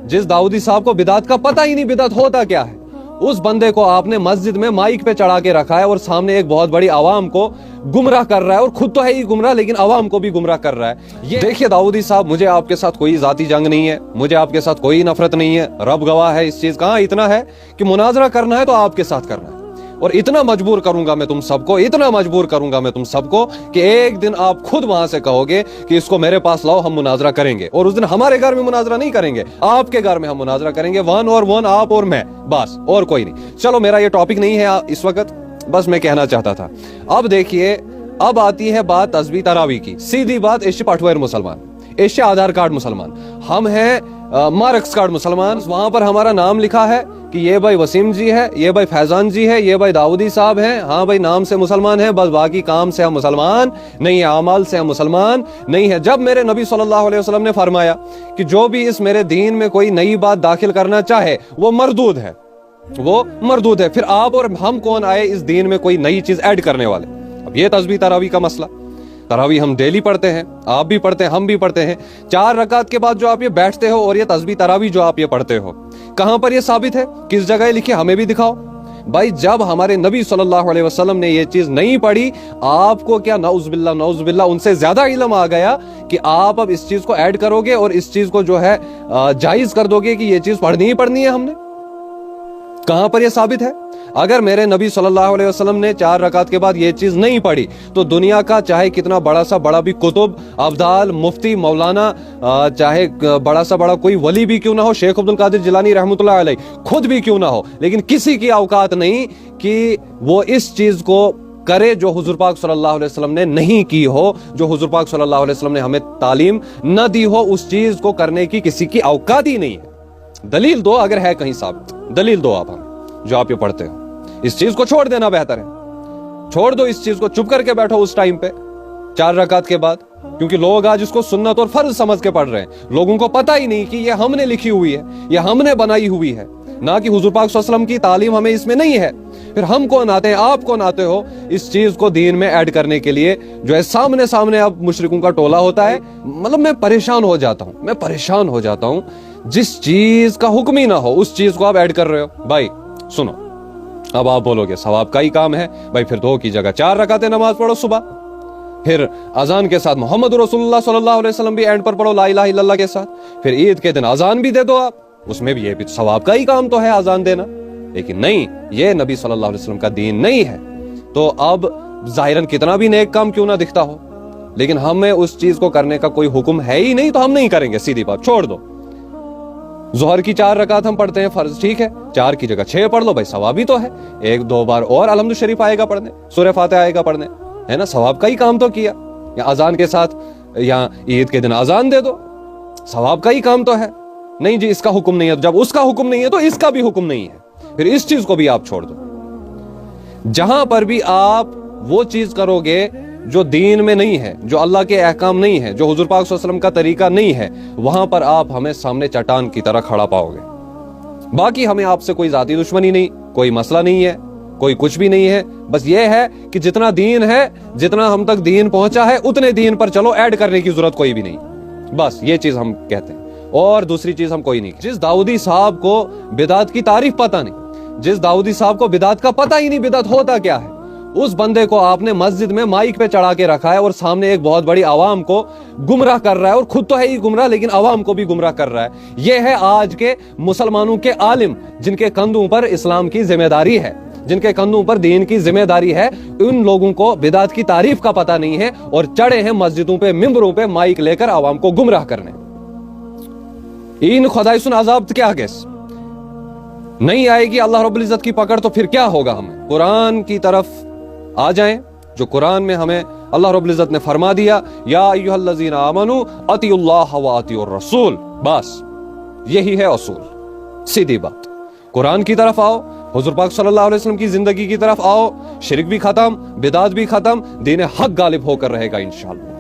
जिस दाऊदी साहब को बिदात का पता ही नहीं बिदात होता क्या है, उस बंदे को आपने मस्जिद में माइक पे चढ़ा के रखा है और सामने एक बहुत बड़ी आवाम को गुमराह कर रहा है, और खुद तो है ही गुमराह लेकिन आवाम को भी गुमराह कर रहा है। ये देखिए दाऊदी साहब, मुझे आपके साथ कोई जाती जंग नहीं है, मुझे आपके साथ कोई नफरत नहीं है, रब गवाह है इस चीज का। इतना है कि मुनाजरा करना है तो आपके साथ करना है, और इतना मजबूर करूंगा मैं तुम सबको, इतना मजबूर करूंगा मैं तुम सबको कि एक दिन आप खुद वहां से कहोगे कि इसको मेरे पास लाओ, हम मुनाजरा करेंगे। और उस दिन हमारे घर में मुनाजरा नहीं करेंगे, आपके घर में हम मुनाजरा करेंगे, वन और वन, आप और मैं, बस और कोई नहीं। चलो मेरा ये टॉपिक नहीं है इस वक्त, बस मैं कहना चाहता था। अब देखिए, अब आती है बात तस्बीह तरावी की। सीधी बात, एशे पाठवेर मुसलमान, एशे आधार कार्ड मुसलमान, हम हैं मार्क्स कार्ड मुसलमान। वहां पर हमारा नाम लिखा है कि ये भाई वसीम जी है, ये भाई फैजान जी है, ये भाई दाऊदी साहब हैं। हाँ भाई, नाम से मुसलमान है, बस बाकी काम से हम मुसलमान नहीं है, अमाल से हम मुसलमान नहीं है। जब मेरे नबी सल्लल्लाहु अलैहि वसल्लम ने फरमाया कि जो भी इस मेरे दीन में कोई नई बात दाखिल करना चाहे वो मरदूद है, वो मरदूद है, फिर आप और हम कौन आए इस दीन में कोई नई चीज ऐड करने वाले। अब ये तस्बीह तरावी का मसला, तरावी हम डेली पढ़ते हैं, आप भी पढ़ते हैं, हम भी पढ़ते हैं। 4 रकात के बाद जो आप ये बैठते हो और ये तस्बीह तरावी जो आप ये पढ़ते हो, कहां पर ये साबित है, किस जगह लिखी, हमें भी दिखाओ भाई। जब हमारे नबी सल्लल्लाहु अलैहि वसल्लम ने ये चीज नहीं पढ़ी, आपको क्या नौजुबिल्लाह उनसे ज्यादा इल्म आ गया कि आप अब इस चीज को ऐड करोगे और इस चीज को जो है जायज कर दोगे कि ये चीज पढ़नी ही पढ़नी है हमने। कहां पर ये साबित है? अगर मेरे नबी सल्लल्लाहु अलैहि वसल्लम ने 4 रकात के बाद ये चीज नहीं पढ़ी तो दुनिया का चाहे कितना बड़ा सा बड़ा भी कुतुब, अब्दाल, मुफ्ती, मौलाना, चाहे बड़ा सा बड़ा कोई वली भी क्यों ना हो, शेख अब्दुल कादिर जिलानी रहमतुल्लाह अलैह खुद भी क्यों ना हो, लेकिन किसी की औकात नहीं कि वो इस चीज को करे जो हुजूर पाक सल्लल्लाहु अलैहि वसल्लम ने नहीं की हो, जो हुजूर पाक सल्लल्लाहु अलैहि वसल्लम ने हमें तालीम न दी हो, उस चीज को करने की किसी की औकात ही नहीं है। दलील दो, अगर है कहीं साबित, दलील दो आप हमें जो आप ये पढ़ते हो। इस चीज को छोड़ देना बेहतर है, छोड़ दो इस चीज को, चुप करके बैठो उस टाइम पे 4 रकात के बाद, क्योंकि लोग आज इसको सुन्नत और फर्ज समझ के पढ़ रहे हैं। लोगों को पता ही नहीं कि ये हमने लिखी हुई है, ये हमने बनाई हुई है, ना कि हुजूर पाक सल्लल्लाहु अलैहि वसल्लम की तालीम हमें इसमें नहीं है। फिर हम कौन आते हैं, आप कौन आते हो इस चीज को दीन में ऐड करने के लिए, जो है सामने सामने अब मुशरिकों का टोला होता है। मतलब मैं परेशान हो जाता हूं, मैं परेशान हो जाता हूं, जिस चीज का हुक्म ही ना हो उस चीज को आप ऐड कर रहे हो। भाई सुनो, अब आप बोलोगे सवाब का ही काम है भाई, फिर 2 की जगह 4 रकातें नमाज पढ़ो सुबह, फिर अजान के साथ मोहम्मद रसूलुल्लाह सल्लल्लाहु अलैहि वसल्लम भी एंड पर पढ़ो ला इलाहा इल्लल्लाह के साथ, फिर ईद के दिन अजान भी दे दो आप, उसमें भी ये भी सवाब का ही काम तो है अजान देना। लेकिन नहीं, ये नबी सल्लल्लाहु अलैहि वसल्लम का दीन नहीं है। तो अब जाहिरन कितना भी नेक काम क्यों ना दिखता हो, लेकिन हमें उस चीज को करने का कोई हुक्म है ही नहीं, तो हम नहीं करेंगे, सीधी बात, छोड़ दो। जोहर की 4 रकात हम पढ़ते हैं फर्ज, ठीक है, 4 की जगह 6 पढ़ लो भाई, सवाब ही तो है। 1-2 बार और अलहम्दु शरीफ आएगा पढ़ने, सूरह फातिहा आएगा पढ़ने, है ना, सवाब का ही काम तो किया। या अजान के साथ या ईद के दिन अजान दे दो, सवाब का ही काम तो है। नहीं जी, इसका हुक्म नहीं है, जब उसका हुक्म नहीं है तो इसका भी हुक्म नहीं है, फिर इस चीज को भी आप छोड़ दो। जहां पर भी आप वो चीज करोगे जो दीन में नहीं है, जो अल्लाह के अहकाम नहीं है, जो हुजूर पाक सल्लल्लाहु अलैहि वसल्लम का तरीका नहीं है, वहां पर आप हमें सामने चट्टान की तरह खड़ा पाओगे। बाकी हमें आपसे कोई जाती दुश्मनी नहीं, कोई मसला नहीं है, कोई कुछ भी नहीं है। बस ये है कि जितना दीन है, जितना हम तक दीन पहुंचा है, उतने दीन पर चलो, ऐड करने की जरूरत कोई भी नहीं। बस ये चीज हम कहते हैं, और दूसरी चीज हम कोई नहीं। जिस दाऊदी साहब को बिदात की तारीफ पता नहीं, जिस दाऊदी साहब को बिदात का पता ही नहीं बिदात होता क्या है, उस बंदे को आपने मस्जिद में माइक पे चढ़ा के रखा है और सामने एक बहुत बड़ी आवाम को गुमराह कर रहा है, और खुद तो है ही गुमराह लेकिन आवाम को भी गुमराह कर रहा है। यह है आज के मुसलमानों के आलिम, जिनके कंधों पर इस्लाम की जिम्मेदारी है, जिनके कंधों पर दीन की जिम्मेदारी है। उन लोगों को बिदात की तारीफ का पता नहीं है और चढ़े हैं मस्जिदों पे, मिंबरों पे माइक लेकर आवाम को गुमराह करने। इन खुदाई सुन अजाब क्या गैस नहीं आएगी अल्लाह रब्बुल इज्जत की पकड़, तो फिर क्या होगा? हमें कुरान की तरफ आ जाएं, जो कुरान में हमें अल्लाह रब्बुल इज्जत ने फरमा दिया, या अय्युहल्लज़ीना आमनू अतिउल्लाह व अतिउर रसूल, बस यही है उसूल, सीधी बात। कुरान की तरफ आओ, हुजूर पाक सल्लल्लाहु अलैहि वसल्लम की जिंदगी की तरफ आओ, शिरक भी खत्म, बिदात भी खत्म, दीन हक गालिब होकर रहेगा इंशाअल्लाह।